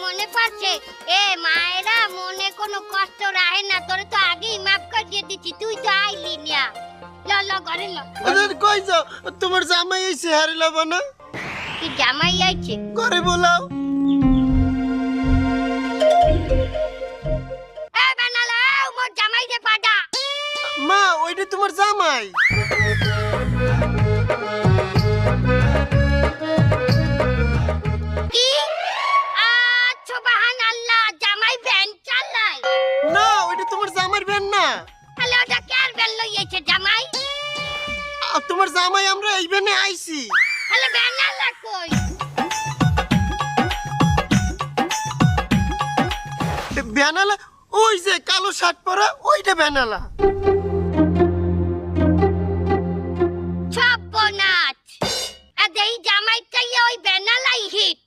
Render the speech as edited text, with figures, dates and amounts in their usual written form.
মনে পড়ছে। এ মায়েরা মনে কোনো কষ্ট রাখে না, তোরে তো আগেই মাফ করে দিয়ে দিচ্ছি, তুই তো আইলি না। ল ঘরে ল। আরে কই যাও, তোমার জামাই এসে হারে লাভ না। কি জামাই আইছে? ঘরে বলাও। এ বানালা, মোর জামাই দে পাডা। মা ওইটা তোমার জামাই। কি? সুবহানাল্লাহ, জামাই ভ্যান চালায়? না ওইটা তোমার জামাইর ভ্যান না। তাহলে ওটা কার ভ্যান লইয়েছে জামাই? তোমার জামাই আমরা এই ভ্যানে আইছি। তাহলে বানালা কই? ভ্যানালা ওই যে কালো শার্ট পরা, ওইটা ভ্যানালা। সর্বনাশ, এই জামাইটাই ওই বানালাই হিট।